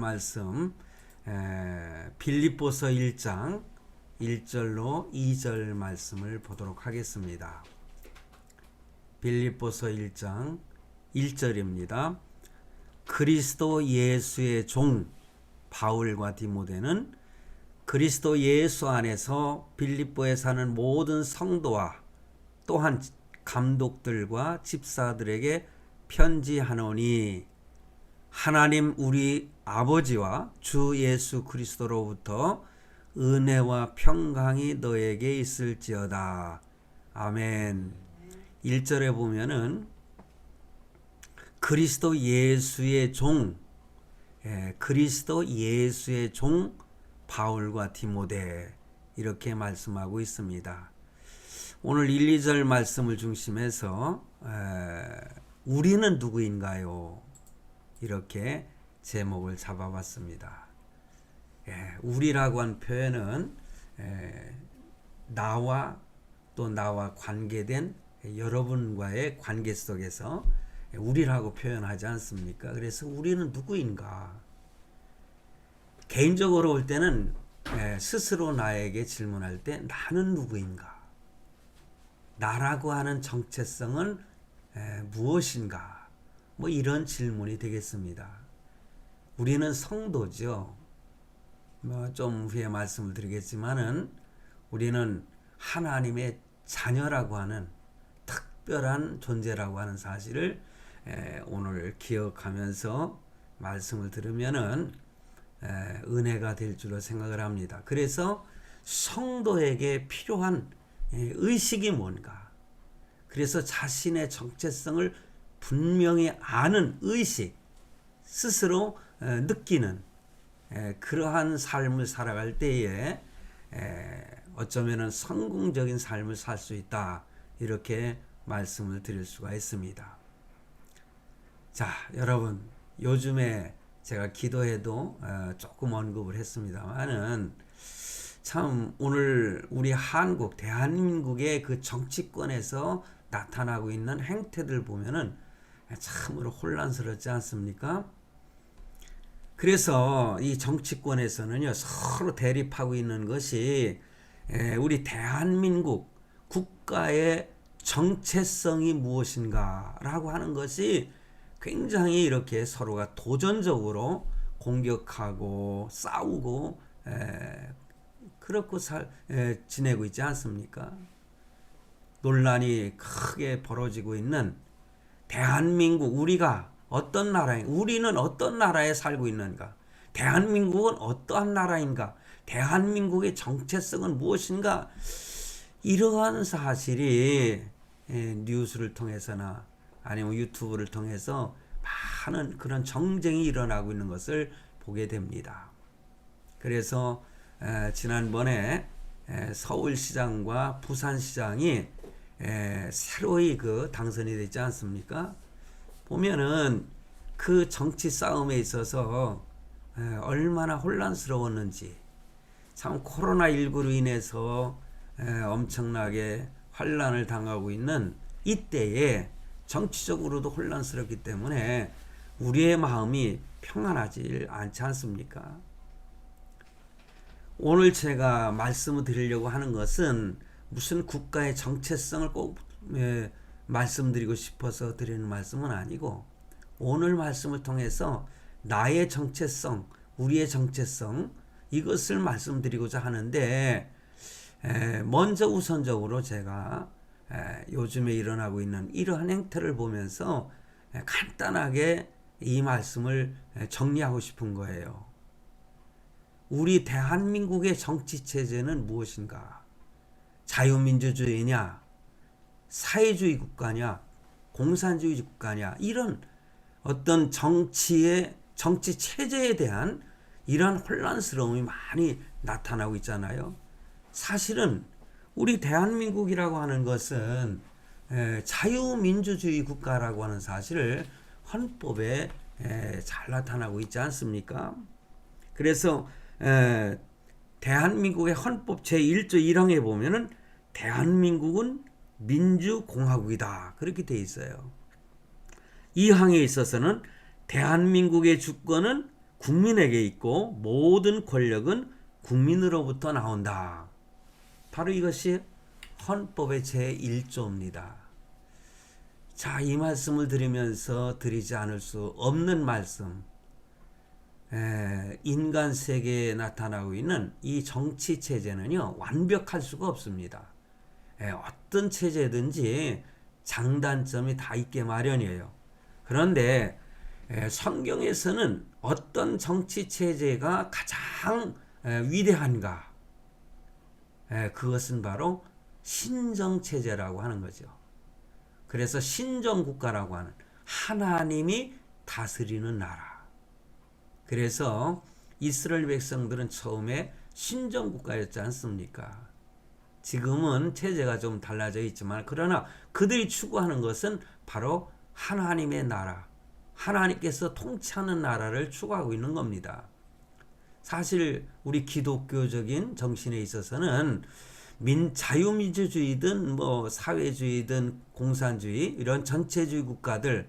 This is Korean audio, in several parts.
말씀 빌립보서 1장 1절로 2절 말씀을 보도록 하겠습니다. 빌립보서 1장 1절입니다. 그리스도 예수의 종 바울과 디모데는 그리스도 예수 안에서 빌립보에 사는 모든 성도와 또한 감독들과 집사들에게 편지하노니 하나님 우리 아버지와 주 예수 그리스도로부터 은혜와 평강이 너에게 있을지어다. 아멘. 1절에 보면은 그리스도 예수의 종, 그리스도 예수의 종 바울과 디모데 이렇게 말씀하고 있습니다. 오늘 1, 2절 말씀을 중심해서 우리는 누구인가요? 이렇게 제목을 잡아봤습니다. 우리라고 한 표현은 나와 또 나와 관계된 여러분과의 관계 속에서 우리라고 표현하지 않습니까? 그래서 우리는 누구인가? 개인적으로 볼 때는 스스로 나에게 질문할 때 나는 누구인가? 나라고 하는 정체성은 무엇인가? 뭐 이런 질문이 되겠습니다. 우리는 성도죠. 좀 후에 말씀을 드리겠지만은 우리는 하나님의 자녀라고 하는 특별한 존재라고 하는 사실을 오늘 기억하면서 말씀을 들으면은 은혜가 될 줄로 생각을 합니다. 그래서 성도에게 필요한 의식이 뭔가? 그래서 자신의 정체성을 분명히 아는 의식, 스스로 느끼는 그러한 삶을 살아갈 때에 어쩌면은 성공적인 삶을 살 수 있다. 이렇게 말씀을 드릴 수가 있습니다. 자, 여러분, 요즘에 제가 기도해도 조금 언급을 했습니다만은 참 오늘 우리 한국, 대한민국의 그 정치권에서 나타나고 있는 행태들 보면은 참으로 혼란스럽지 않습니까? 그래서 이 정치권에서는요, 서로 대립하고 있는 것이 우리 대한민국 국가의 정체성이 무엇인가라고 하는 것이 굉장히 이렇게 서로가 도전적으로 공격하고 싸우고 그렇고 지내고 있지 않습니까? 논란이 크게 벌어지고 있는 대한민국, 우리가 어떤 나라에, 우리는 어떤 나라에 살고 있는가? 대한민국은 어떠한 나라인가? 대한민국의 정체성은 무엇인가? 이러한 사실이 뉴스를 통해서나 아니면 유튜브를 통해서 많은 그런 정쟁이 일어나고 있는 것을 보게 됩니다. 그래서 지난번에 서울시장과 부산시장이 새로이 당선이 되지 않습니까? 보면은 그 정치 싸움에 있어서 얼마나 혼란스러웠는지, 참 코로나19로 인해서 엄청나게 환란을 당하고 있는 이때에 정치적으로도 혼란스럽기 때문에 우리의 마음이 평안하지 않지 않습니까? 오늘 제가 말씀을 드리려고 하는 것은 무슨 국가의 정체성을 꼭 말씀드리고 싶어서 드리는 말씀은 아니고, 오늘 말씀을 통해서 나의 정체성, 우리의 정체성, 이것을 말씀드리고자 하는데, 먼저 우선적으로 제가 요즘에 일어나고 있는 이러한 행태를 보면서 간단하게 이 말씀을 정리하고 싶은 거예요. 우리 대한민국의 정치체제는 무엇인가? 자유민주주의냐? 사회주의 국가냐? 공산주의 국가냐? 이런 어떤 정치 체제에 대한 이런 혼란스러움이 많이 나타나고 있잖아요. 사실은 우리 대한민국이라고 하는 것은 자유민주주의 국가라고 하는 사실을 헌법에 잘 나타나고 있지 않습니까? 그래서 대한민국의 헌법 제1조 1항에 보면은 대한민국은 민주공화국이다. 그렇게 돼 있어요. 이 항에 있어서는 대한민국의 주권은 국민에게 있고 모든 권력은 국민으로부터 나온다. 바로 이것이 헌법의 제1조입니다. 자, 이 말씀을 드리면서 드리지 않을 수 없는 말씀. 인간 세계에 나타나고 있는 이 정치 체제는요, 완벽할 수가 없습니다. 어떤 체제든지 장단점이 다 있게 마련이에요. 그런데 성경에서는 어떤 정치 체제가 가장 위대한가? 그것은 바로 신정 체제라고 하는 거죠. 그래서 신정 국가라고 하는 하나님이 다스리는 나라. 그래서 이스라엘 백성들은 처음에 신정 국가였지 않습니까? 지금은 체제가 좀 달라져 있지만 그러나 그들이 추구하는 것은 바로 하나님의 나라, 하나님께서 통치하는 나라를 추구하고 있는 겁니다. 사실 우리 기독교적인 정신에 있어서는 자유민주주의든 뭐 사회주의든 공산주의 이런 전체주의 국가들,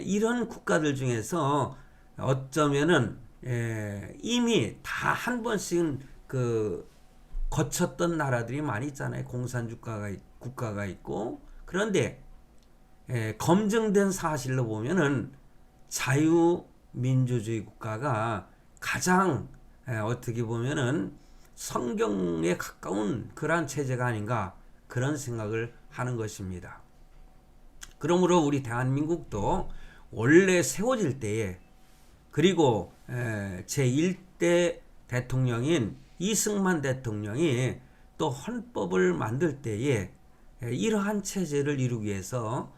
이런 국가들 중에서 어쩌면은 이미 다 한 번씩은 거쳤던 나라들이 많이 있잖아요. 국가가 있고. 그런데 검증된 사실로 보면은 자유민주주의 국가가 가장 어떻게 보면은 성경에 가까운 그러한 체제가 아닌가 그런 생각을 하는 것입니다. 그러므로 우리 대한민국도 원래 세워질 때에 그리고 제1대 대통령인 이승만 대통령이 또 헌법을 만들 때에 이러한 체제를 이루기 위해서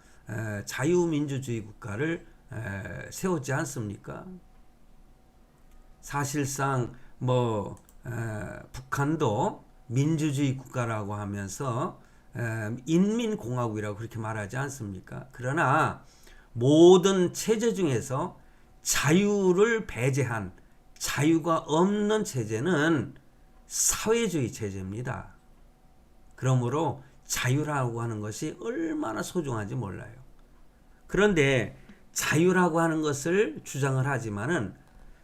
자유민주주의 국가를 세웠지 않습니까? 사실상 북한도 민주주의 국가라고 하면서 인민공화국이라고 그렇게 말하지 않습니까? 그러나 모든 체제 중에서 자유를 배제한 자유가 없는 체제는 사회주의 체제입니다. 그러므로 자유라고 하는 것이 얼마나 소중한지 몰라요. 그런데 자유라고 하는 것을 주장을 하지만은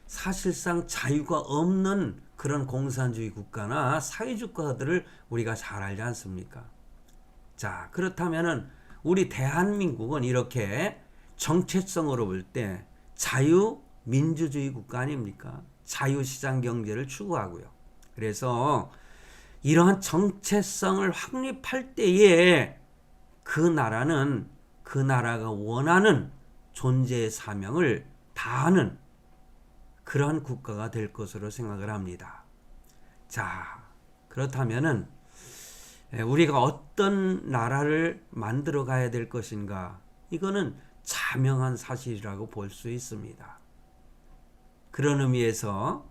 사실상 자유가 없는 그런 공산주의 국가나 사회주의 국가들을 우리가 잘 알지 않습니까? 자, 그렇다면은 우리 대한민국은 이렇게 정체성으로 볼 때 자유민주주의 국가 아닙니까? 자유시장 경제를 추구하고요. 그래서 이러한 정체성을 확립할 때에 그 나라는 그 나라가 원하는 존재의 사명을 다하는 그러한 국가가 될 것으로 생각을 합니다. 자, 그렇다면은 우리가 어떤 나라를 만들어 가야 될 것인가? 이거는 자명한 사실이라고 볼 수 있습니다. 그런 의미에서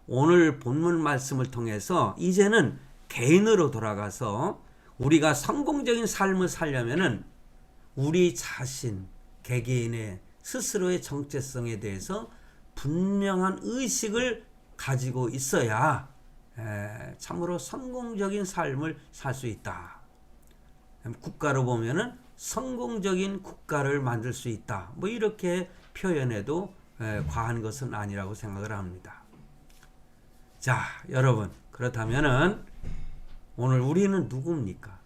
오늘 본문 말씀을 통해서 이제는 개인으로 돌아가서 우리가 성공적인 삶을 살려면은 우리 자신, 개개인의 스스로의 정체성에 대해서 분명한 의식을 가지고 있어야 참으로 성공적인 삶을 살 수 있다. 국가로 보면은 성공적인 국가를 만들 수 있다. 뭐 이렇게 표현해도 과한 것은 아니라고 생각을 합니다. 자, 여러분, 그렇다면은 오늘 우리는 누굽니까?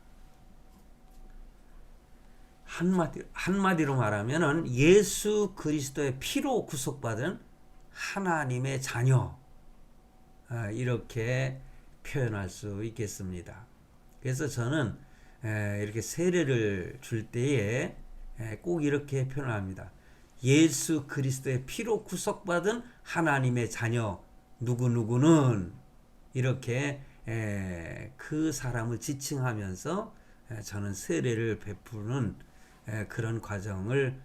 한마디로 말하면은 예수 그리스도의 피로 구속받은 하나님의 자녀, 이렇게 표현할 수 있겠습니다. 그래서 저는 이렇게 세례를 줄 때에 꼭 이렇게 표현합니다. 예수 그리스도의 피로 구속받은 하나님의 자녀 누구누구는 이렇게 그 사람을 지칭하면서 저는 세례를 베푸는 그런 과정을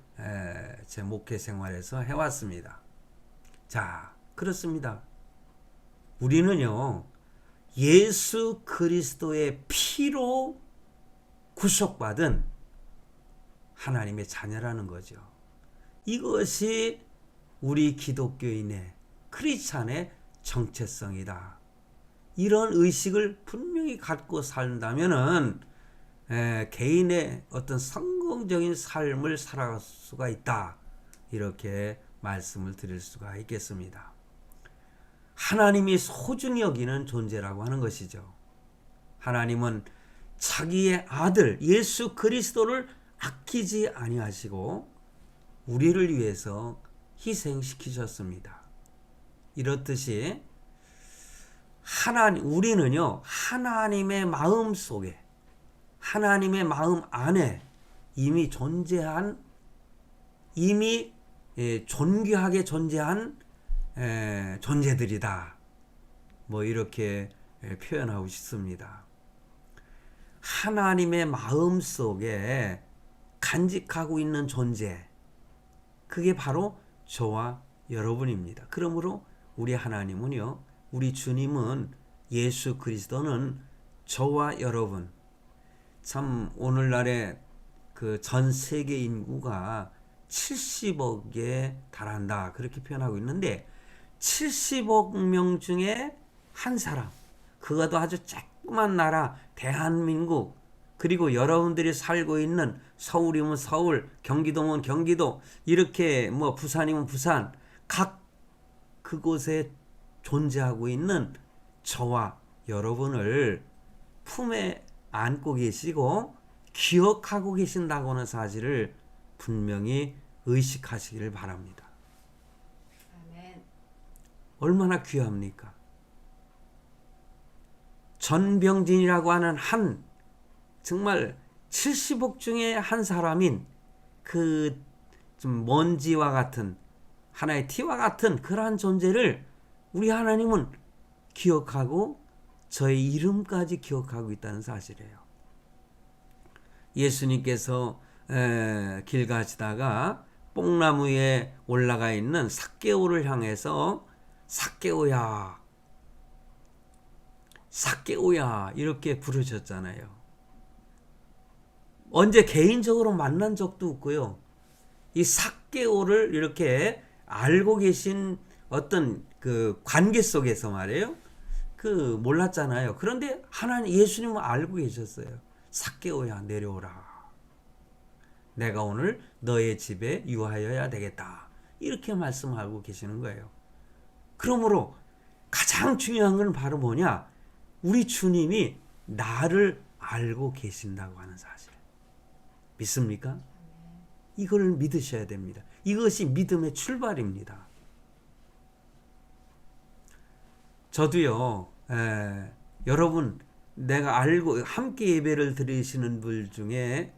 제 목회 생활에서 해왔습니다. 자, 그렇습니다. 우리는요, 예수 그리스도의 피로 구속받은 하나님의 자녀라는 거죠. 이것이 우리 기독교인의 크리스찬의 정체성이다. 이런 의식을 분명히 갖고 산다면은 개인의 어떤 성공적인 삶을 살아갈 수가 있다. 이렇게 말씀을 드릴 수가 있겠습니다. 하나님이 소중히 여기는 존재라고 하는 것이죠. 하나님은 자기의 아들 예수 그리스도를 아끼지 아니하시고 우리를 위해서 희생시키셨습니다. 이렇듯이 우리는요, 하나님의 마음 속에, 하나님의 마음 안에 이미 존재한, 이미 존귀하게 존재한 존재들이다. 뭐 이렇게 표현하고 싶습니다. 하나님의 마음 속에 간직하고 있는 존재, 그게 바로 저와 여러분입니다. 그러므로 우리 하나님은요, 우리 주님은, 예수 그리스도는 저와 여러분, 참 오늘날에 그 전 세계 인구가 70억에 달한다, 그렇게 표현하고 있는데 70억 명 중에 한 사람, 그것도 아주 조그만 나라 대한민국, 그리고 여러분들이 살고 있는 서울이면 서울, 경기도면 경기도, 이렇게 뭐 부산이면 부산, 각 그곳에 존재하고 있는 저와 여러분을 품에 안고 계시고 기억하고 계신다고 하는 사실을 분명히 의식하시기를 바랍니다. 아멘. 얼마나 귀합니까? 전병진이라고 하는 한 정말 70억 중에 한 사람인 그 좀 먼지와 같은 하나의 티와 같은 그러한 존재를 우리 하나님은 기억하고 저의 이름까지 기억하고 있다는 사실이에요. 예수님께서 길 가시다가 뽕나무에 올라가 있는 삭개오를 향해서 삭개오야, 삭개오야 이렇게 부르셨잖아요. 언제 개인적으로 만난 적도 없고요. 이 삭개오를 이렇게 알고 계신 어떤 그 관계 속에서 말이에요. 그 몰랐잖아요. 그런데 하나님 예수님은 알고 계셨어요. 삭개오야 내려오라. 내가 오늘 너의 집에 유하여야 되겠다. 이렇게 말씀하고 계시는 거예요. 그러므로 가장 중요한 건 바로 뭐냐? 우리 주님이 나를 알고 계신다고 하는 사실. 믿습니까? 이걸 믿으셔야 됩니다. 이것이 믿음의 출발입니다. 저도요, 여러분, 내가 알고, 함께 예배를 드리시는 분 중에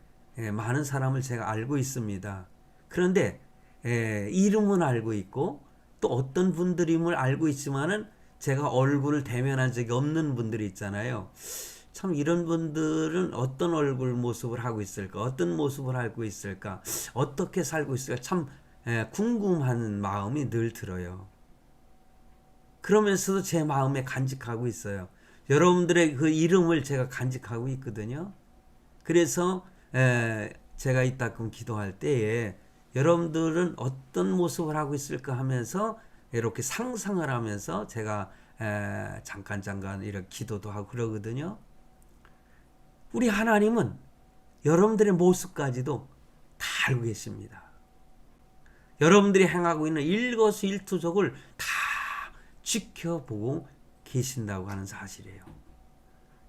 많은 사람을 제가 알고 있습니다. 그런데, 이름은 알고 있고, 또 어떤 분들임을 알고 있지만은 제가 얼굴을 대면한 적이 없는 분들이 있잖아요. 참 이런 분들은 어떤 얼굴 모습을 하고 있을까? 어떤 모습을 하고 있을까? 어떻게 살고 있을까? 참 궁금한 마음이 늘 들어요. 그러면서도 제 마음에 간직하고 있어요. 여러분들의 그 이름을 제가 간직하고 있거든요. 그래서 제가 이따금 기도할 때에 여러분들은 어떤 모습을 하고 있을까 하면서 이렇게 상상을 하면서 제가 잠깐 이렇게 기도도 하고 그러거든요. 우리 하나님은 여러분들의 모습까지도 다 알고 계십니다. 여러분들이 행하고 있는 일거수일투족을 다 지켜보고 계신다고 하는 사실이에요.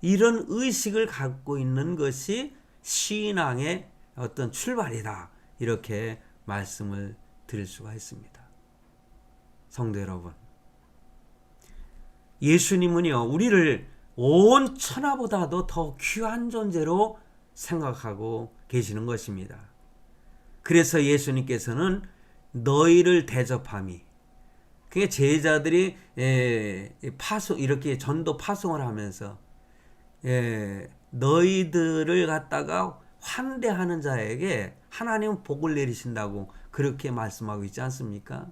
이런 의식을 갖고 있는 것이 신앙의 어떤 출발이다. 이렇게 말씀을 드릴 수가 있습니다. 성도 여러분, 예수님은요, 우리를 온 천하보다도 더 귀한 존재로 생각하고 계시는 것입니다. 그래서 예수님께서는 너희를 대접함이, 그게 제자들이 이렇게 전도 파송을 하면서 너희들을 갖다가 환대하는 자에게 하나님은 복을 내리신다고 그렇게 말씀하고 있지 않습니까?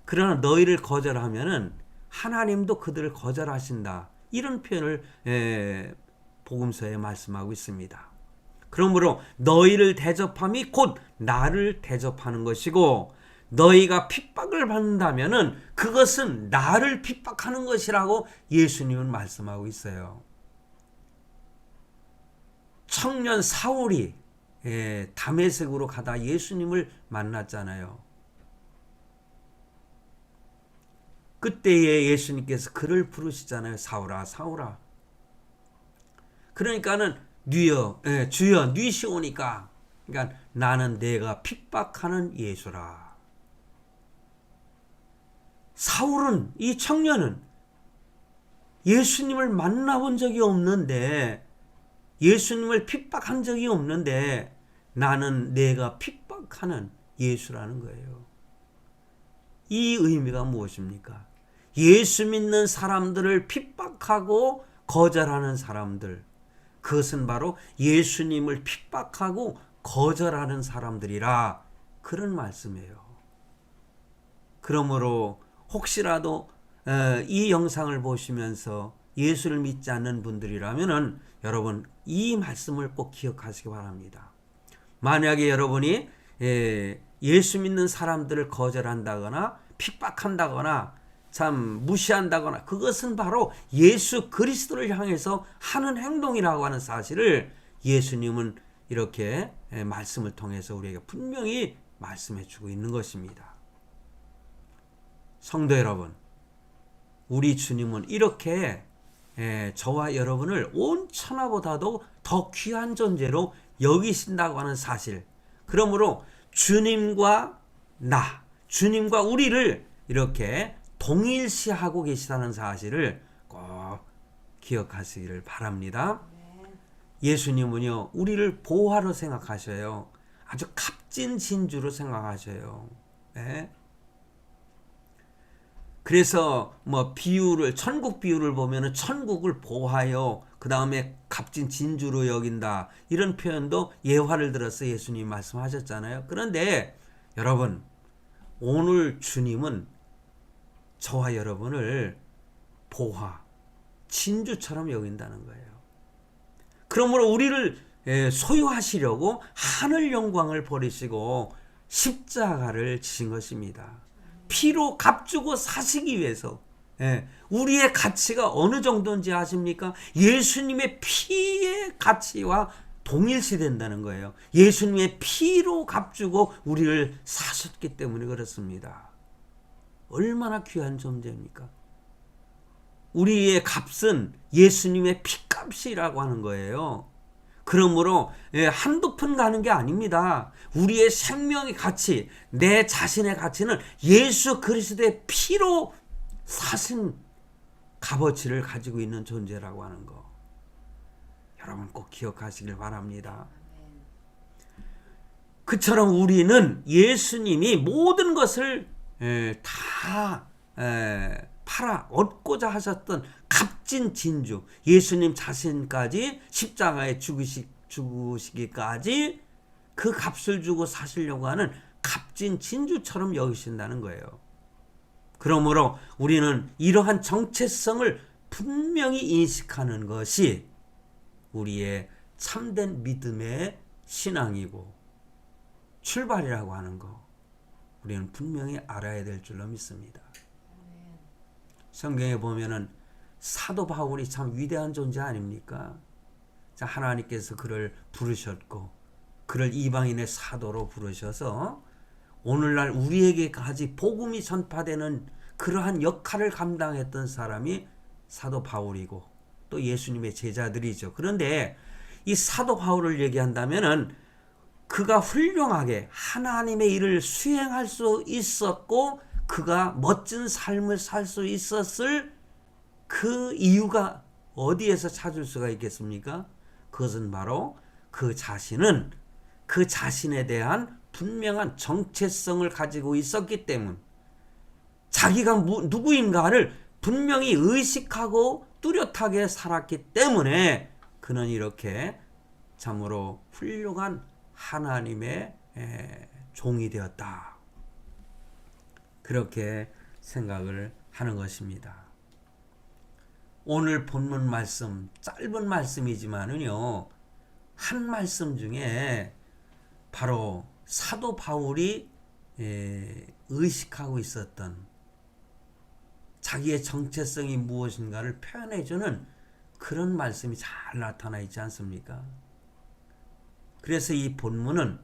그러나 너희를 거절하면은 하나님도 그들을 거절하신다. 이런 표현을 복음서에 말씀하고 있습니다. 그러므로 너희를 대접함이 곧 나를 대접하는 것이고, 너희가 핍박을 받는다면은 그것은 나를 핍박하는 것이라고 예수님은 말씀하고 있어요. 청년 사울이 다메섹으로 가다 예수님을 만났잖아요. 그때에 예수님께서 그를 부르시잖아요. 사울아, 사울아. 그러니까는 주여, 뉘시오니까. 그러니까 나는 내가 핍박하는 예수라. 사울은, 이 청년은 예수님을 만나본 적이 없는데, 예수님을 핍박한 적이 없는데, 나는 내가 핍박하는 예수라는 거예요. 이 의미가 무엇입니까? 예수 믿는 사람들을 핍박하고 거절하는 사람들, 그것은 바로 예수님을 핍박하고 거절하는 사람들이라, 그런 말씀이에요. 그러므로 혹시라도 이 영상을 보시면서 예수를 믿지 않는 분들이라면은 여러분 이 말씀을 꼭 기억하시기 바랍니다. 만약에 여러분이 예수 믿는 사람들을 거절한다거나 핍박한다거나 참 무시한다거나, 그것은 바로 예수 그리스도를 향해서 하는 행동이라고 하는 사실을 예수님은 이렇게 말씀을 통해서 우리에게 분명히 말씀해 주고 있는 것입니다. 성도 여러분, 우리 주님은 이렇게 저와 여러분을 온 천하보다도 더 귀한 존재로 여기신다고 하는 사실, 그러므로 주님과 주님과 우리를 이렇게 동일시하고 계시다는 사실을 꼭 기억하시기를 바랍니다. 예수님은요, 우리를 보호하러 생각하셔요. 아주 값진 진주로 생각하셔요. 네? 그래서 천국 비유를 보면은 천국을 보호하여 그 다음에 값진 진주로 여긴다, 이런 표현도 예화를 들어서 예수님 말씀하셨잖아요. 그런데 여러분, 오늘 주님은 저와 여러분을 진주처럼 여긴다는 거예요. 그러므로 우리를 소유하시려고 하늘 영광을 버리시고 십자가를 지신 것입니다. 피로 값주고 사시기 위해서. 우리의 가치가 어느 정도인지 아십니까? 예수님의 피의 가치와 동일시 된다는 거예요. 예수님의 피로 값주고 우리를 사셨기 때문에 그렇습니다. 얼마나 귀한 존재입니까? 우리의 값은 예수님의 피값이라고 하는 거예요. 그러므로 한두 푼 가는 게 아닙니다. 우리의 생명의 가치, 내 자신의 가치는 예수 그리스도의 피로 사신 값어치를 가지고 있는 존재라고 하는 거, 여러분 꼭 기억하시길 바랍니다. 그처럼 우리는 예수님이 모든 것을 다 팔아 얻고자 하셨던 값진 진주, 예수님 자신까지 십자가에 죽으시기까지 그 값을 주고 사시려고 하는 값진 진주처럼 여기신다는 거예요. 그러므로 우리는 이러한 정체성을 분명히 인식하는 것이 우리의 참된 믿음의 신앙이고 출발이라고 하는 거, 우리는 분명히 알아야 될 줄로 믿습니다. 성경에 보면은 사도 바울이 참 위대한 존재 아닙니까? 자, 하나님께서 그를 부르셨고 그를 이방인의 사도로 부르셔서 오늘날 우리에게까지 복음이 전파되는 그러한 역할을 감당했던 사람이 사도 바울이고 또 예수님의 제자들이죠. 그런데 이 사도 바울을 얘기한다면은 그가 훌륭하게 하나님의 일을 수행할 수 있었고 그가 멋진 삶을 살 수 있었을 그 이유가 어디에서 찾을 수가 있겠습니까? 그것은 바로 그 자신은 그 자신에 대한 분명한 정체성을 가지고 있었기 때문, 자기가 누구인가를 분명히 의식하고 뚜렷하게 살았기 때문에 그는 이렇게 참으로 훌륭한 하나님의 종이 되었다, 그렇게 생각을 하는 것입니다. 오늘 본문 말씀, 짧은 말씀이지만은요, 한 말씀 중에 바로 사도 바울이 의식하고 있었던 자기의 정체성이 무엇인가를 표현해주는 그런 말씀이 잘 나타나 있지 않습니까? 그래서 이 본문은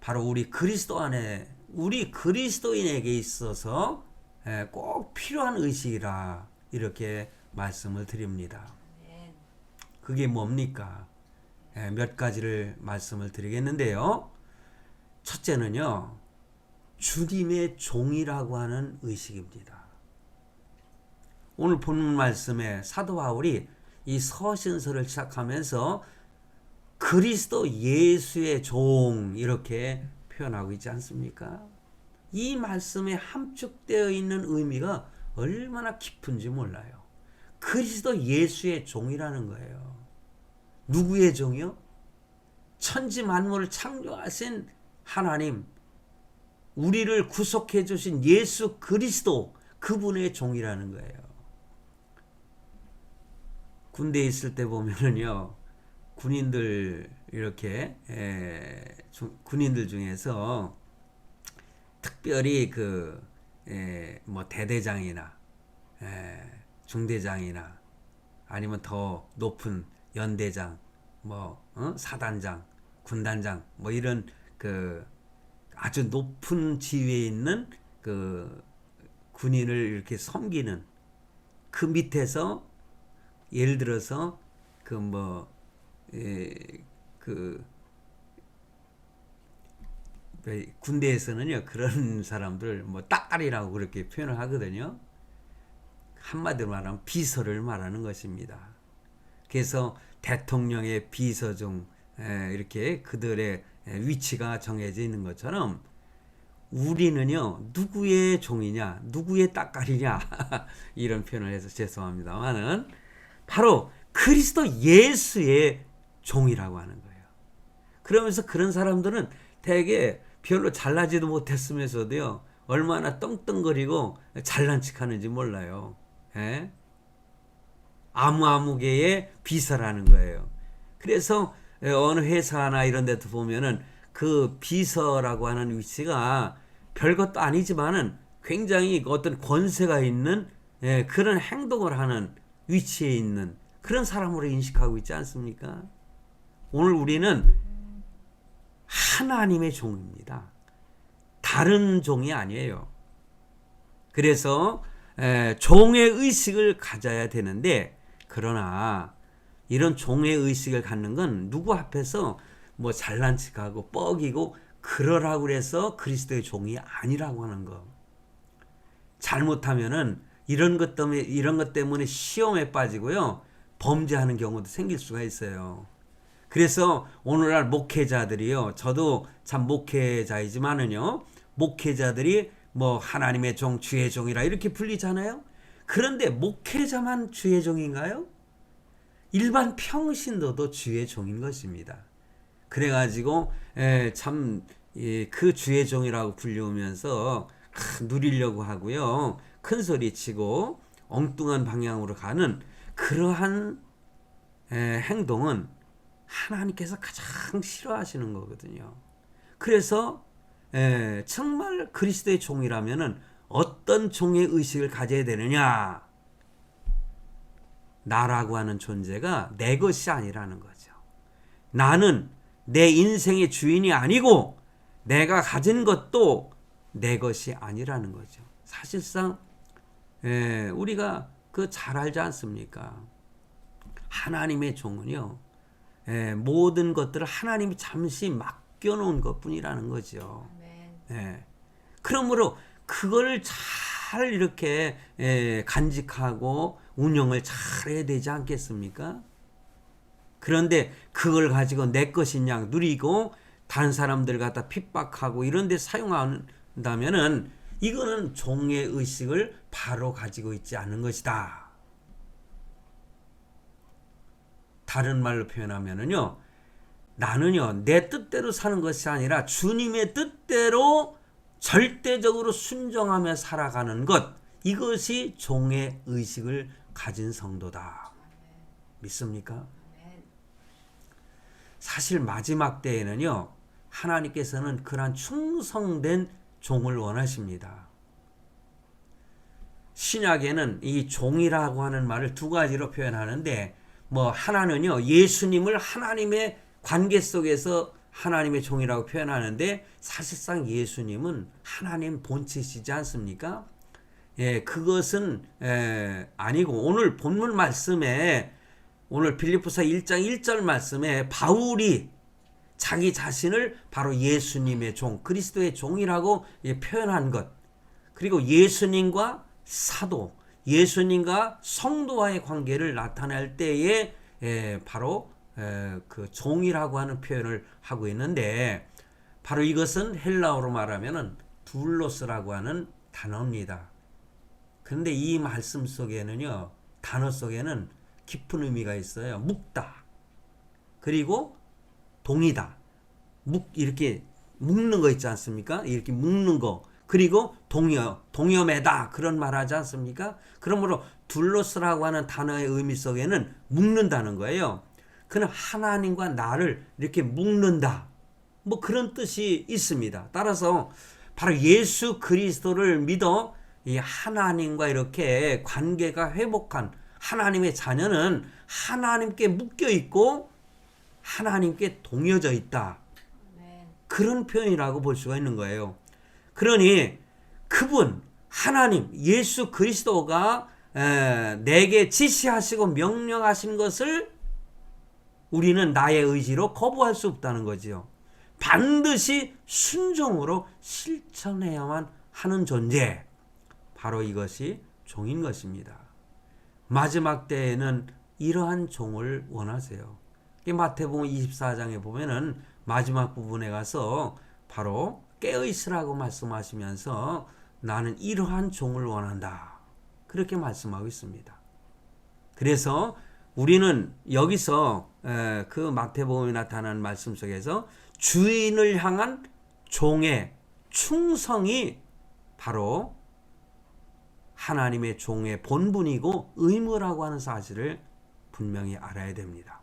바로 우리 그리스도 안에, 우리 그리스도인에게 있어서 꼭 필요한 의식이라 이렇게 말씀을 드립니다. 아멘. 그게 뭡니까? 몇 가지를 말씀을 드리겠는데요. 첫째는요, 주님의 종이라고 하는 의식입니다. 오늘 본문 말씀에 사도 바울이 이 서신서를 시작하면서 그리스도 예수의 종 이렇게 표현하고 있지 않습니까? 이 말씀에 함축되어 있는 의미가 얼마나 깊은지 몰라요. 그리스도 예수의 종이라는 거예요. 누구의 종이요? 천지 만물을 창조하신 하나님, 우리를 구속해 주신 예수 그리스도 그분의 종이라는 거예요. 군대에 있을 때 보면은요, 군인들 이렇게 군인들 중에서 특별히 뭐 대대장이나 중대장이나 아니면 더 높은 연대장, 뭐 사단장, 군단장, 뭐 이런 아주 높은 지위에 있는 군인을 이렇게 섬기는 그 밑에서 예를 들어서 군대에서는요 그런 사람들 뭐 따까리라고 그렇게 표현을 하거든요. 한마디로 말하면 비서를 말하는 것입니다. 그래서 대통령의 비서 중 이렇게 그들의 위치가 정해져 있는 것처럼 우리는요 누구의 종이냐, 누구의 따까리냐 이런 표현을 해서 죄송합니다만은 바로 그리스도 예수의 종이라고 하는 거예요. 그러면서 그런 사람들은 대개 별로 잘나지도 못했으면서도요 얼마나 떵떵거리고 잘난 척하는지 몰라요. 아무개의 비서라는 거예요. 그래서 어느 회사나 이런 데도 보면은 그 비서라고 하는 위치가 별것도 아니지만은 굉장히 어떤 권세가 있는 그런 행동을 하는 위치에 있는 그런 사람으로 인식하고 있지 않습니까? 오늘 우리는 하나님의 종입니다. 다른 종이 아니에요. 그래서 종의 의식을 가져야 되는데, 그러나 이런 종의 의식을 갖는 건 누구 앞에서 뭐 잘난 척하고 뻐기고 그러라고 그래서 그리스도의 종이 아니라고 하는 거. 잘못하면은 이런 것 때문에 시험에 빠지고요 범죄하는 경우도 생길 수가 있어요. 그래서 오늘날 목회자들이요, 저도 참 목회자이지만은요, 목회자들이 뭐 하나님의 종, 주의 종이라 이렇게 불리잖아요. 그런데 목회자만 주의 종인가요? 일반 평신도도 주의 종인 것입니다. 그래가지고 참 그 주의 종이라고 불리우면서 누리려고 하고요, 큰 소리 치고 엉뚱한 방향으로 가는 그러한 행동은 하나님께서 가장 싫어하시는 거거든요. 그래서 정말 그리스도의 종이라면은 어떤 종의 의식을 가져야 되느냐? 나라고 하는 존재가 내 것이 아니라는 거죠. 나는 내 인생의 주인이 아니고 내가 가진 것도 내 것이 아니라는 거죠. 사실상 우리가 잘 알지 않습니까? 하나님의 종은요, 모든 것들을 하나님이 잠시 맡겨놓은 것뿐이라는 거죠. 그러므로 그걸 잘 이렇게 간직하고 운영을 잘 해야 되지 않겠습니까? 그런데 그걸 가지고 내 것이냐 누리고 다른 사람들 갖다 핍박하고 이런 데 사용한다면은 이거는 종의 의식을 바로 가지고 있지 않은 것이다. 다른 말로 표현하면은요, 나는요 내 뜻대로 사는 것이 아니라 주님의 뜻대로 절대적으로 순종하며 살아가는 것, 이것이 종의 의식을 가진 성도다. 믿습니까? 사실 마지막 때에는요, 하나님께서는 그러한 충성된 종을 원하십니다. 신약에는 이 종이라고 하는 말을 두 가지로 표현하는데, 뭐 하나는요 예수님을 하나님의 관계 속에서 하나님의 종이라고 표현하는데, 사실상 예수님은 하나님 본체시지 않습니까? 그것은 아니고 오늘 본문 말씀에 오늘 빌립보서 1장 1절 말씀에 바울이 자기 자신을 바로 예수님의 종, 그리스도의 종이라고 표현한 것. 그리고 예수님과 사도, 예수님과 성도와의 관계를 나타낼 때에 바로 그 종이라고 하는 표현을 하고 있는데 바로 이것은 헬라어로 말하면은 둘로스라고 하는 단어입니다. 그런데 이 말씀 속에는요, 단어 속에는 깊은 의미가 있어요. 묶다. 그리고 동이다. 이렇게 묶는 거 있지 않습니까? 이렇게 묶는 거. 그리고 동여매다. 그런 말 하지 않습니까? 그러므로 둘로스라고 하는 단어의 의미 속에는 묶는다는 거예요. 그는 하나님과 나를 이렇게 묶는다. 뭐 그런 뜻이 있습니다. 따라서 바로 예수 그리스도를 믿어 이 하나님과 이렇게 관계가 회복한 하나님의 자녀는 하나님께 묶여 있고 하나님께 동여져 있다. 그런 표현이라고 볼 수가 있는 거예요. 그러니 그분 하나님 예수 그리스도가 내게 지시하시고 명령하신 것을 우리는 나의 의지로 거부할 수 없다는 거지요. 반드시 순종으로 실천해야만 하는 존재. 바로 이것이 종인 것입니다. 마지막 때에는 이러한 종을 원하세요. 마태복음 24장에 보면은 마지막 부분에 가서 바로 깨어있으라고 말씀하시면서 나는 이러한 종을 원한다. 그렇게 말씀하고 있습니다. 그래서 우리는 여기서 그 마태복음에 나타난 말씀 속에서 주인을 향한 종의 충성이 바로 하나님의 종의 본분이고 의무라고 하는 사실을 분명히 알아야 됩니다.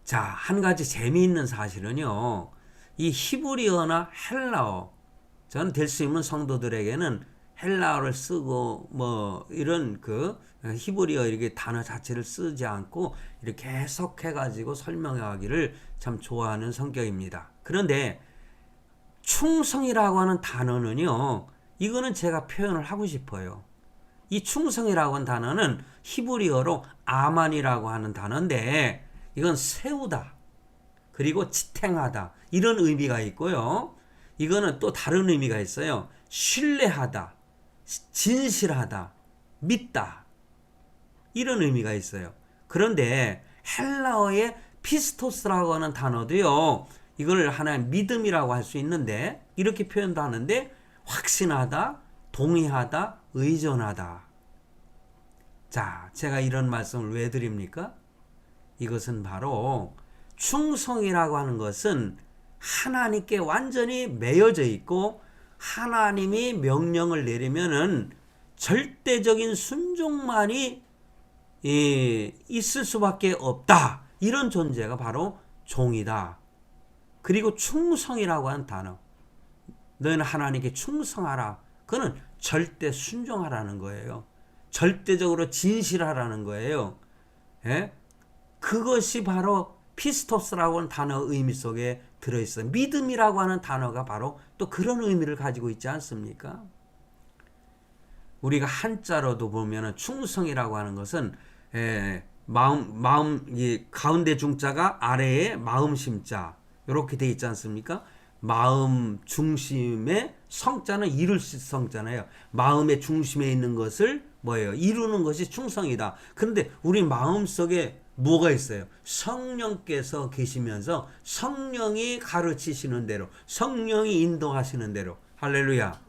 자, 한 가지 재미있는 사실은요. 이 히브리어나 헬라어, 전 될 수 있는 성도들에게는 헬라어를 쓰고 뭐 이런 그 히브리어 이렇게 단어 자체를 쓰지 않고 이렇게 해석해 가지고 설명하기를 참 좋아하는 성격입니다. 그런데 충성이라고 하는 단어는요. 이거는 제가 표현을 하고 싶어요. 이 충성이라고 하는 단어는 히브리어로 아만이라고 하는 단어인데 이건 세우다 그리고 지탱하다 이런 의미가 있고요. 이거는 또 다른 의미가 있어요. 신뢰하다, 진실하다, 믿다 이런 의미가 있어요. 그런데 헬라어의 피스토스라고 하는 단어도요. 이걸 하나의 믿음이라고 할 수 있는데 이렇게 표현도 하는데 확신하다, 동의하다, 의존하다. 자, 제가 이런 말씀을 왜 드립니까? 이것은 바로 충성이라고 하는 것은 하나님께 완전히 매여져 있고 하나님이 명령을 내리면은 절대적인 순종만이 있을 수밖에 없다. 이런 존재가 바로 종이다. 그리고 충성이라고 하는 단어. 너희는 하나님께 충성하라. 그는 절대 순종하라는 거예요. 절대적으로 진실하라는 거예요. 예? 그것이 바로 피스토스라고 하는 단어 의미 속에 들어있어요. 믿음이라고 하는 단어가 바로 또 그런 의미를 가지고 있지 않습니까? 우리가 한자로도 보면 충성이라고 하는 것은 마음 이 가운데 중자가 아래에 마음 심자 이렇게 돼 있지 않습니까? 마음 중심의 성자는 이룰 성자잖아요. 마음의 중심에 있는 것을 뭐예요? 이루는 것이 충성이다. 그런데 우리 마음 속에 뭐가 있어요? 성령께서 계시면서 성령이 가르치시는 대로, 성령이 인도하시는 대로. 할렐루야.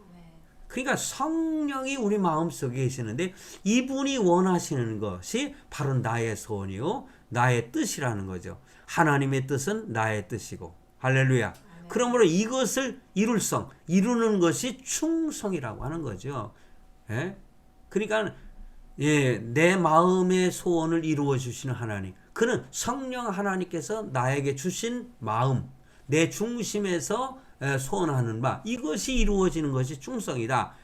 그러니까 성령이 우리 마음속에 계시는데 이분이 원하시는 것이 바로 나의 소원이요 나의 뜻이라는 거죠. 하나님의 뜻은 나의 뜻이고. 할렐루야. 그러므로 이것을 이루는 것이 충성이라고 하는 거죠. 예? 그러니까 내 마음의 소원을 이루어 주시는 하나님. 그는 성령 하나님께서 나에게 주신 마음, 내 중심에서 소원하는 바, 이것이 이루어지는 것이 충성이다.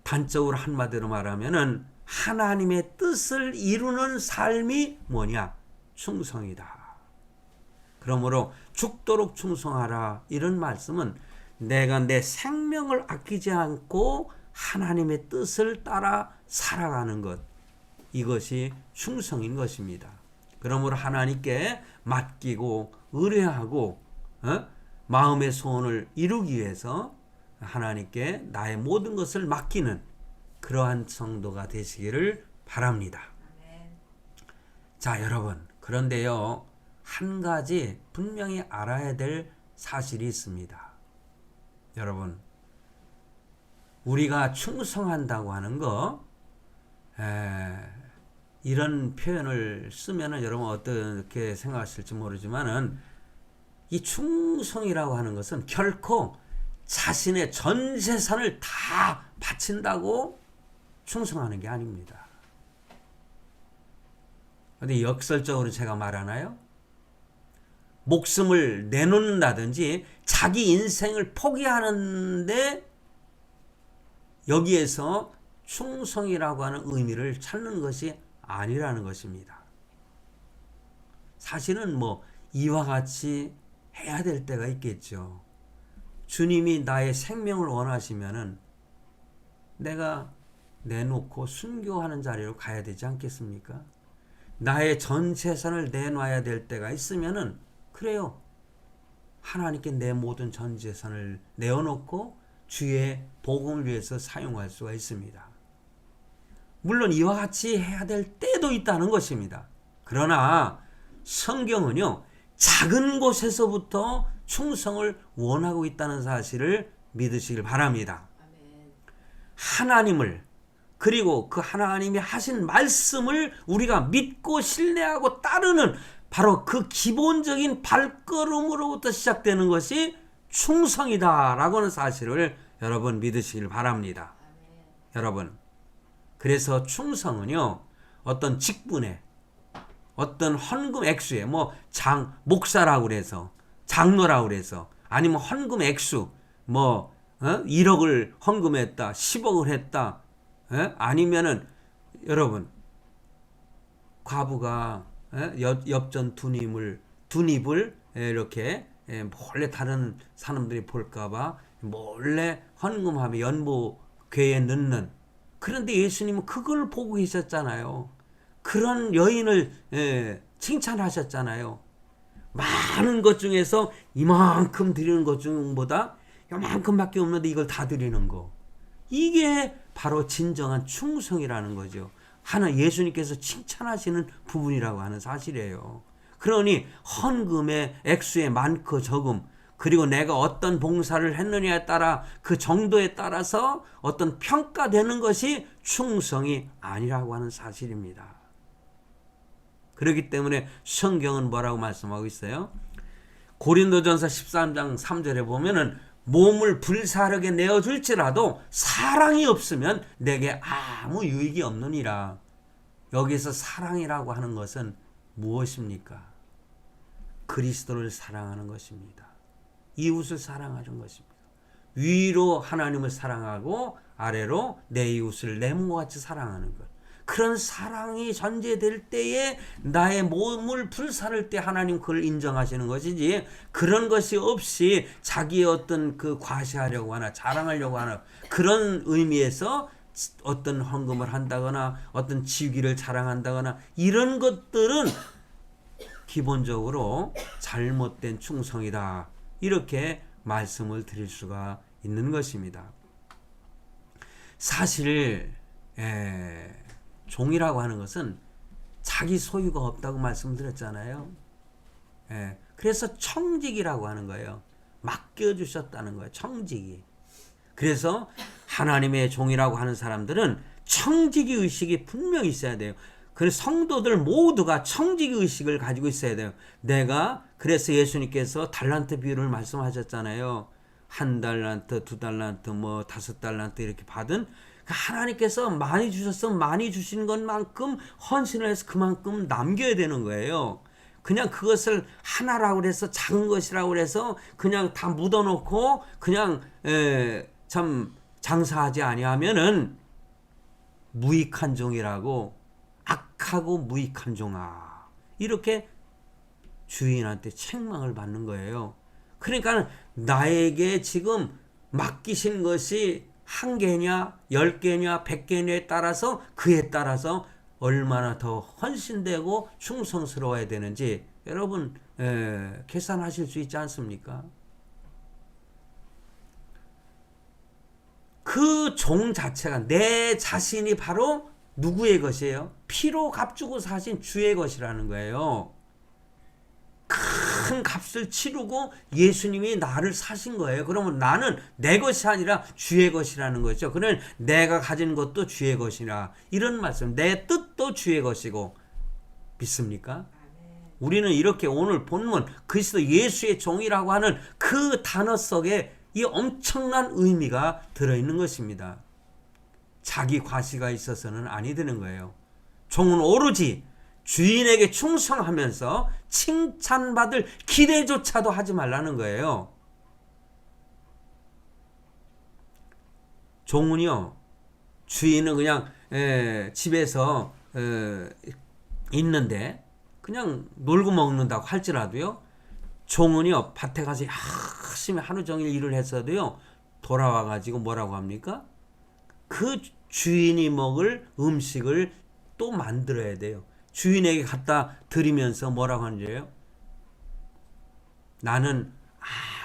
단적으로 한마디로 말하면은 하나님의 뜻을 이루는 삶이 뭐냐? 충성이다. 그러므로 죽도록 충성하라. 이런 말씀은 내가 내 생명을 아끼지 않고 하나님의 뜻을 따라 살아가는 것, 이것이 충성인 것입니다. 그러므로 하나님께 맡기고 의뢰하고 마음의 소원을 이루기 위해서 하나님께 나의 모든 것을 맡기는 그러한 성도가 되시기를 바랍니다. 아멘. 자, 여러분, 그런데요, 한 가지 분명히 알아야 될 사실이 있습니다. 여러분, 우리가 충성한다고 하는 거, 이런 표현을 쓰면은 여러분 어떻게 생각하실지 모르지만은, 이 충성이라고 하는 것은 결코 자신의 전 재산을 다 바친다고 충성하는 게 아닙니다. 근데 역설적으로 제가 말하나요? 목숨을 내놓는다든지 자기 인생을 포기하는데 여기에서 충성이라고 하는 의미를 찾는 것이 아니라는 것입니다. 사실은 뭐 이와 같이 해야 될 때가 있겠죠. 주님이 나의 생명을 원하시면은 내가 내놓고 순교하는 자리로 가야 되지 않겠습니까? 나의 전 재산을 내놔야 될 때가 있으면은 그래요. 하나님께 내 모든 전 재산을 내어놓고 주의 복음을 위해서 사용할 수가 있습니다. 물론 이와 같이 해야 될 때도 있다는 것입니다. 그러나 성경은요, 작은 곳에서부터 충성을 원하고 있다는 사실을 믿으시길 바랍니다. 아멘. 하나님을, 그리고 그 하나님이 하신 말씀을 우리가 믿고 신뢰하고 따르는 바로 그 기본적인 발걸음으로부터 시작되는 것이 충성이다라고 하는 사실을 여러분 믿으시길 바랍니다. 아멘. 여러분, 그래서 충성은요, 어떤 직분에, 어떤 헌금 액수에, 뭐 목사라고 그래서, 장로라고 그래서, 아니면 헌금 액수, 1억을 헌금했다, 10억을 했다, 아니면은 여러분, 과부가 엽전 둔입을 이렇게 몰래 다른 사람들이 볼까봐 몰래 헌금하며 연보궤에 넣는, 그런데 예수님은 그걸 보고 계셨잖아요. 그런 여인을 칭찬하셨잖아요. 많은 것 중에서 이만큼 드리는 것 중보다 이만큼밖에 없는데 이걸 다 드리는 거, 이게 바로 진정한 충성이라는 거죠. 예수님께서 칭찬하시는 부분이라고 하는 사실이에요. 그러니 헌금의 액수의 많고 적음, 그리고 내가 어떤 봉사를 했느냐에 따라 그 정도에 따라서 어떤 평가되는 것이 충성이 아니라고 하는 사실입니다. 그렇기 때문에 성경은 뭐라고 말씀하고 있어요? 고린도전서 13장 3절에 보면은 몸을 불사르게 내어줄지라도 사랑이 없으면 내게 아무 유익이 없느니라. 여기서 사랑이라고 하는 것은 무엇입니까? 그리스도를 사랑하는 것입니다. 이웃을 사랑하는 것입니다. 위로 하나님을 사랑하고 아래로 내 이웃을 내 몸과 같이 사랑하는 것. 그런 사랑이 전제될 때에 나의 몸을 불사를 때 하나님 그걸 인정하시는 것이지, 그런 것이 없이 자기의 어떤 그 과시하려고 하나 자랑하려고 하나 그런 의미에서 어떤 헌금을 한다거나 어떤 지위를 자랑한다거나 이런 것들은 기본적으로 잘못된 충성이다, 이렇게 말씀을 드릴 수가 있는 것입니다. 사실 종이라고 하는 것은 자기 소유가 없다고 말씀드렸잖아요. 그래서 청직이라고 하는 거예요. 맡겨주셨다는 거예요. 청직이. 그래서 하나님의 종이라고 하는 사람들은 청직의 의식이 분명히 있어야 돼요. 그래서 성도들 모두가 청직의 의식을 가지고 있어야 돼요. 그래서 예수님께서 달란트 비유를 말씀하셨잖아요. 1달란트, 2달란트, 5달란트 이렇게 받은, 하나님께서 많이 주셨으면 많이 주신 것만큼 헌신을 해서 그만큼 남겨야 되는 거예요. 그냥 그것을 하나라고 해서 작은 것이라고 해서 그냥 다 묻어놓고 그냥 참 장사하지 아니하면은 무익한 종이라고, 악하고 무익한 종아, 이렇게 주인한테 책망을 받는 거예요. 그러니까 나에게 지금 맡기신 것이 한 개냐, 10개냐, 100개냐에 따라서 그에 따라서 얼마나 더 헌신되고 충성스러워야 되는지 여러분 계산하실 수 있지 않습니까? 그 종 자체가 내 자신이 바로 누구의 것이에요? 피로 값주고 사신 주의 것이라는 거예요. 큰 값을 치르고 예수님이 나를 사신 거예요. 그러면 나는 내 것이 아니라 주의 것이라는 거죠. 그는 내가 가진 것도 주의 것이라 이런 말씀. 내 뜻도 주의 것이고 믿습니까? 우리는 이렇게 오늘 본문 그리스도 예수의 종이라고 하는 그 단어 속에 이 엄청난 의미가 들어있는 것입니다. 자기 과시가 있어서는 아니 되는 거예요. 종은 오로지 주인에게 충성하면서 칭찬받을 기대조차도 하지 말라는 거예요. 종은요, 주인은 그냥 집에서 있는데 그냥 놀고 먹는다고 할지라도요, 종은요 밭에 가서 열심히 하루 종일 일을 했어도요 돌아와가지고 뭐라고 합니까? 그 주인이 먹을 음식을 또 만들어야 돼요. 주인에게 갖다 드리면서 뭐라고 하는지요? 나는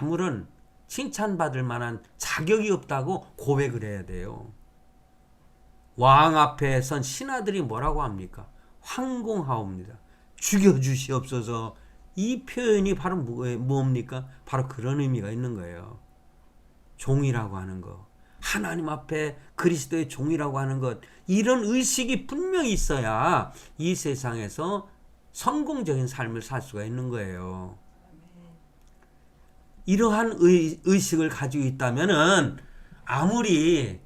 아무런 칭찬받을 만한 자격이 없다고 고백을 해야 돼요. 왕 앞에 선 신하들이 뭐라고 합니까? 황공하옵니다. 죽여주시옵소서. 이 표현이 바로 뭡니까? 바로 그런 의미가 있는 거예요. 종이라고 하는 거, 하나님 앞에 그리스도의 종이라고 하는 것, 이런 의식이 분명히 있어야 이 세상에서 성공적인 삶을 살 수가 있는 거예요. 이러한 의식을 가지고 있다면은 아무리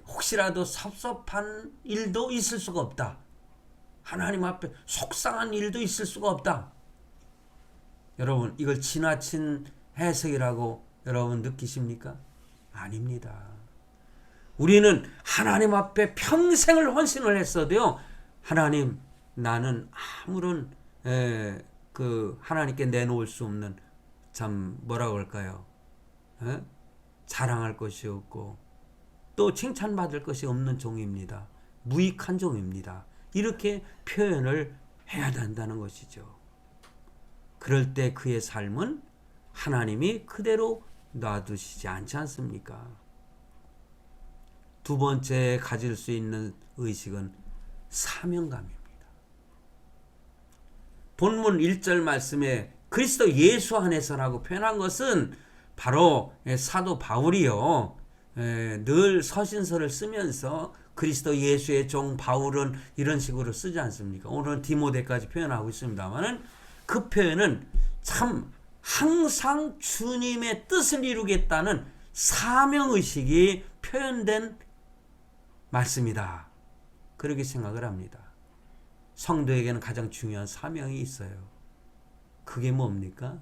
혹시라도 섭섭한 일도 있을 수가 없다. 하나님 앞에 속상한 일도 있을 수가 없다. 여러분, 이걸 지나친 해석이라고 여러분 느끼십니까? 아닙니다. 우리는 하나님 앞에 평생을 헌신을 했어도요, 하나님, 나는 아무런 그 하나님께 내놓을 수 없는, 참 뭐라고 할까요? 자랑할 것이 없고 또 칭찬받을 것이 없는 종입니다. 무익한 종입니다. 이렇게 표현을 해야 된다는 것이죠. 그럴 때 그의 삶은 하나님이 그대로 놔두시지 않지 않습니까? 두 번째 가질 수 있는 의식은 사명감입니다. 본문 1절 말씀에 그리스도 예수 안에서라고 표현한 것은 바로 사도 바울이요, 늘 서신서를 쓰면서 그리스도 예수의 종 바울은 이런 식으로 쓰지 않습니까? 오늘은 디모데까지 표현하고 있습니다만은 그 표현은 참 항상 주님의 뜻을 이루겠다는 사명의식이 표현된 말씀이다. 그렇게 생각을 합니다. 성도에게는 가장 중요한 사명이 있어요. 그게 뭡니까?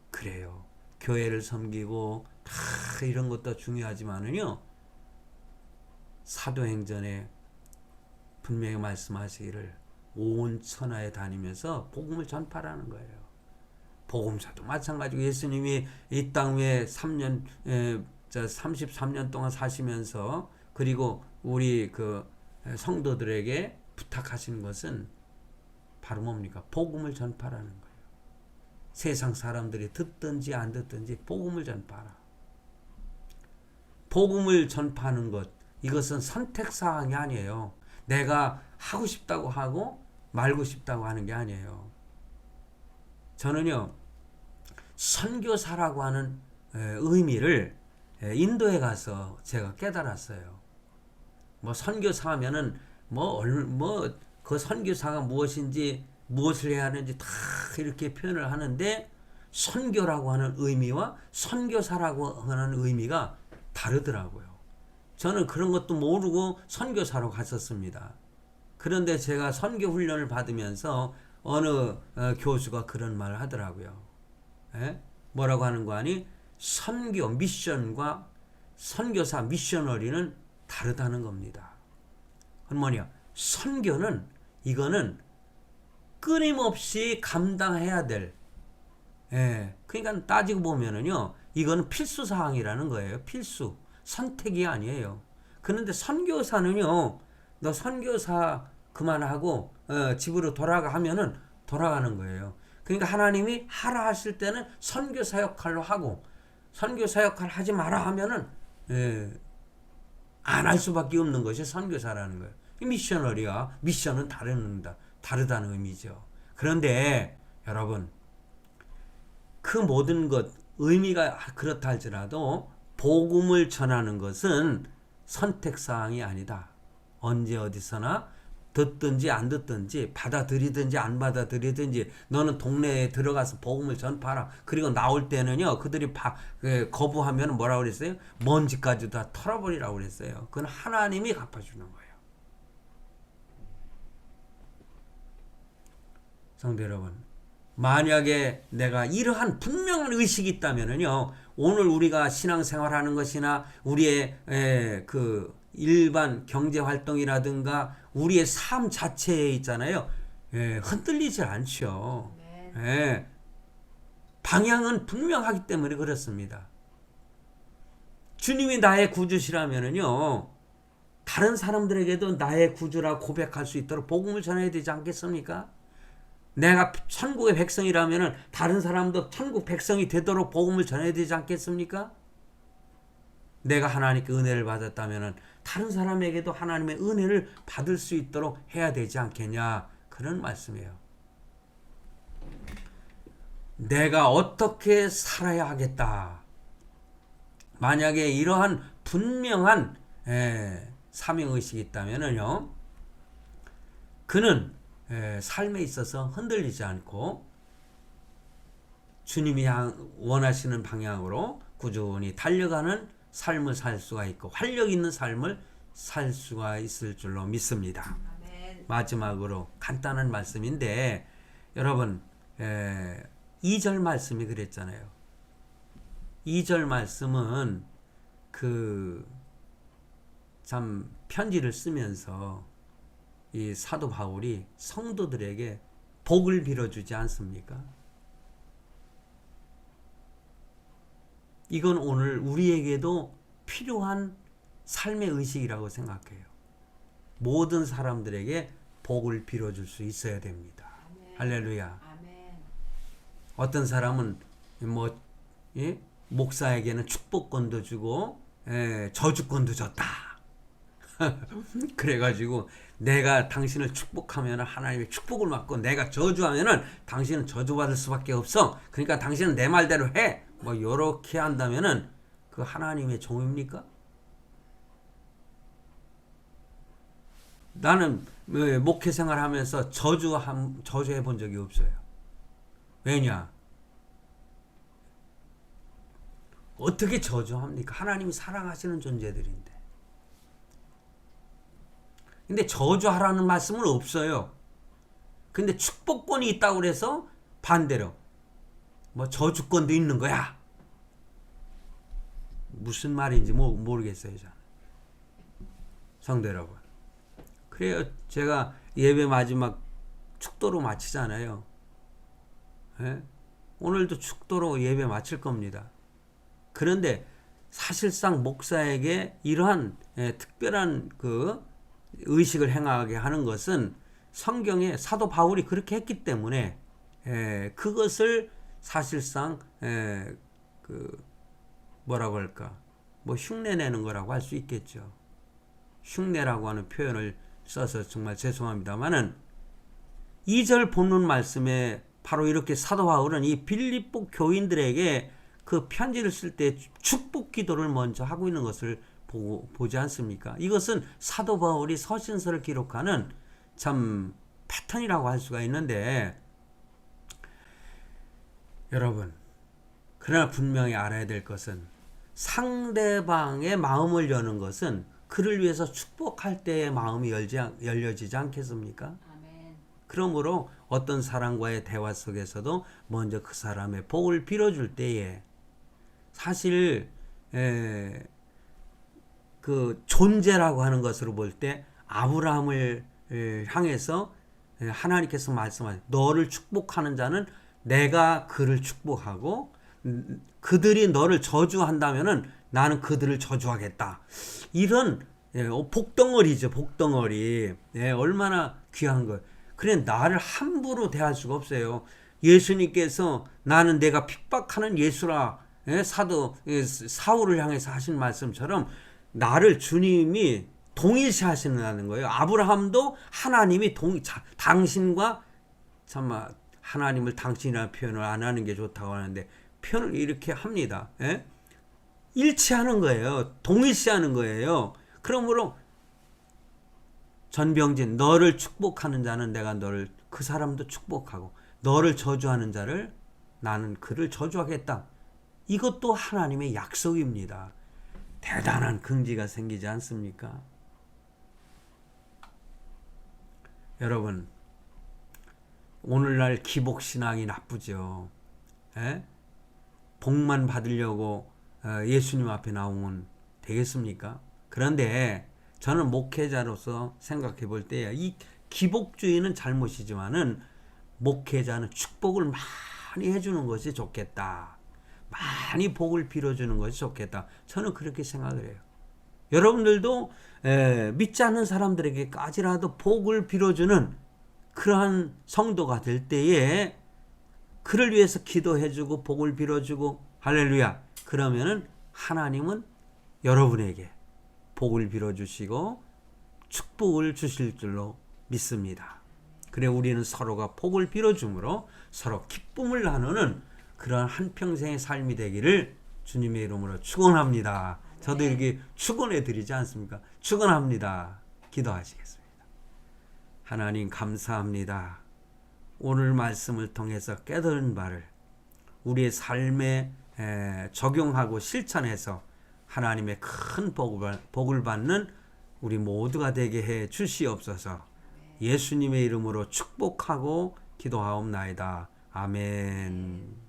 그래요. 교회를 섬기고 다 이런 것도 중요하지만은요, 사도행전에 분명히 말씀하시기를 온 천하에 다니면서 복음을 전파하는 거예요. 복음사도 마찬가지고 예수님이 이 땅 위에 33년 동안 사시면서 그리고 우리 그 성도들에게 부탁하신 것은 바로 뭡니까? 복음을 전파하는 거예요. 세상 사람들이 듣든지 안 듣든지 복음을 전파하라. 복음을 전파하는 것, 이것은 선택사항이 아니에요. 내가 하고 싶다고 하고 말고 싶다고 하는 게 아니에요. 저는요, 선교사라고 하는 의미를 인도에 가서 제가 깨달았어요. 뭐 선교사 하면은 그 선교사가 무엇인지 무엇을 해야 하는지 다 이렇게 표현을 하는데, 선교라고 하는 의미와 선교사라고 하는 의미가 다르더라고요. 저는 그런 것도 모르고 선교사로 갔었습니다. 그런데 제가 선교 훈련을 받으면서 어느 교수가 그런 말을 하더라고요. 뭐라고 하는 거 아니? 선교 미션과 선교사 미셔너리는 다르다는 겁니다. 그건 뭐냐? 선교는 이거는 끊임없이 감당해야 될, 그러니까 따지고 보면은요, 이거는 필수 사항이라는 거예요. 필수. 선택이 아니에요. 그런데 선교사는요, 너 선교사 그만하고 집으로 돌아가 하면은 돌아가는 거예요. 그러니까 하나님이 하라 하실 때는 선교사 역할로 하고, 선교사 역할 하지 마라 하면은 안 할 수밖에 없는 것이 선교사라는 거예요. 미셔너리와 미션은 다르다는 의미죠. 그런데 여러분, 그 모든 것 의미가 그렇다 할지라도 복음을 전하는 것은 선택사항이 아니다. 언제 어디서나 듣든지 안 듣든지 받아들이든지 안 받아들이든지 너는 동네에 들어가서 복음을 전파하라. 그리고 나올 때는요, 그들이 거부하면 뭐라고 그랬어요? 먼지까지 다 털어버리라고 그랬어요. 그건 하나님이 갚아주는 거예요. 성도 여러분, 만약에 내가 이러한 분명한 의식이 있다면요, 오늘 우리가 신앙생활하는 것이나 우리의 그 일반 경제 활동이라든가 우리의 삶 자체에 있잖아요, 흔들리지 않죠. 방향은 분명하기 때문에 그렇습니다. 주님이 나의 구주시라면요, 다른 사람들에게도 나의 구주라 고백할 수 있도록 복음을 전해야 되지 않겠습니까? 내가 천국의 백성이라면 다른 사람도 천국 백성이 되도록 복음을 전해야 되지 않겠습니까? 내가 하나님께 은혜를 받았다면 다른 사람에게도 하나님의 은혜를 받을 수 있도록 해야 되지 않겠냐, 그런 말씀이에요. 내가 어떻게 살아야 하겠다. 만약에 이러한 분명한 사명의식이 있다면요, 그는 삶에 있어서 흔들리지 않고 주님이 원하시는 방향으로 꾸준히 달려가는 삶을 살 수가 있고 활력 있는 삶을 살 수가 있을 줄로 믿습니다. 아멘. 마지막으로 간단한 말씀인데, 여러분 2절 말씀이 그랬잖아요. 2절 말씀은 참 편지를 쓰면서 이 사도 바울이 성도들에게 복을 빌어주지 않습니까? 이건 오늘 우리에게도 필요한 삶의 의식이라고 생각해요. 모든 사람들에게 복을 빌어줄 수 있어야 됩니다. 아멘. 할렐루야. 아멘. 어떤 사람은 목사에게는 축복권도 주고 저주권도 줬다. 그래가지고 내가 당신을 축복하면 하나님의 축복을 받고 내가 저주하면 당신은 저주받을 수밖에 없어. 그러니까 당신은 내 말대로 해. 뭐 요렇게 한다면은 그 하나님의 종입니까? 나는 목회 생활하면서 저주해 본 적이 없어요. 왜냐? 어떻게 저주합니까? 하나님이 사랑하시는 존재들인데. 근데 저주하라는 말씀은 없어요. 근데 축복권이 있다고 그래서 반대로 뭐 저주권도 있는 거야. 무슨 말인지 모르겠어요, 저는. 성도 여러분. 그래요. 제가 예배 마지막 축도로 마치잖아요. 오늘도 축도로 예배 마칠 겁니다. 그런데 사실상 목사에게 이러한 특별한 그 의식을 행하게 하는 것은 성경에 사도 바울이 그렇게 했기 때문에 그것을 사실상 뭐라고 할까, 뭐 흉내내는 거라고 할 수 있겠죠. 흉내라고 하는 표현을 써서 정말 죄송합니다만은 2절 본문 말씀에 바로 이렇게 사도 바울은 이 빌립보 교인들에게 그 편지를 쓸 때 축복 기도를 먼저 하고 있는 것을 보지 않습니까? 이것은 사도 바울이 서신서를 기록하는 참 패턴이라고 할 수가 있는데, 여러분, 그러나 분명히 알아야 될 것은 상대방의 마음을 여는 것은 그를 위해서 축복할 때의 마음이 열려지지 않겠습니까? 아멘. 그러므로 어떤 사람과의 대화 속에서도 먼저 그 사람의 복을 빌어줄 때에 사실 그 존재라고 하는 것으로 볼 때 아브라함을 향해서 하나님께서 말씀하신 너를 축복하는 자는 내가 그를 축복하고 그들이 너를 저주한다면은 나는 그들을 저주하겠다. 이런 복덩어리죠. 복덩어리. 얼마나 귀한 걸. 그래 나를 함부로 대할 수가 없어요. 예수님께서 나는 내가 핍박하는 예수라. 사도 사울을 향해서 하신 말씀처럼 나를 주님이 동일시하시는 거예요. 아브라함도 하나님이 당신과 참아 하나님을 당신이라는 표현을 안 하는 게 좋다고 하는데 표현을 이렇게 합니다. 일치하는 거예요. 동일시하는 거예요. 그러므로 전병진 너를 축복하는 자는 내가 너를 그 사람도 축복하고 너를 저주하는 자를 나는 그를 저주하겠다. 이것도 하나님의 약속입니다. 대단한 긍지가 생기지 않습니까? 여러분 오늘날 기복신앙이 나쁘죠. 복만 받으려고 예수님 앞에 나오면 되겠습니까? 그런데 저는 목회자로서 생각해 볼 때 이 기복주의는 잘못이지만은 목회자는 축복을 많이 해주는 것이 좋겠다. 많이 복을 빌어주는 것이 좋겠다. 저는 그렇게 생각을 해요. 여러분들도 믿지 않는 사람들에게까지라도 복을 빌어주는 그러한 성도가 될 때에 그를 위해서 기도해주고 복을 빌어주고 할렐루야. 그러면은 하나님은 여러분에게 복을 빌어주시고 축복을 주실 줄로 믿습니다. 그래 우리는 서로가 복을 빌어줌으로 서로 기쁨을 나누는 그러한 한평생의 삶이 되기를 주님의 이름으로 축원합니다. 저도 이렇게 축원해 드리지 않습니까? 축원합니다. 기도하시겠습니다. 하나님 감사합니다. 오늘 말씀을 통해서 깨달은 바를 우리의 삶에 적용하고 실천해서 하나님의 큰 복을 받는 우리 모두가 되게 해 주시옵소서. 예수님의 이름으로 축복하고 기도하옵나이다. 아멘.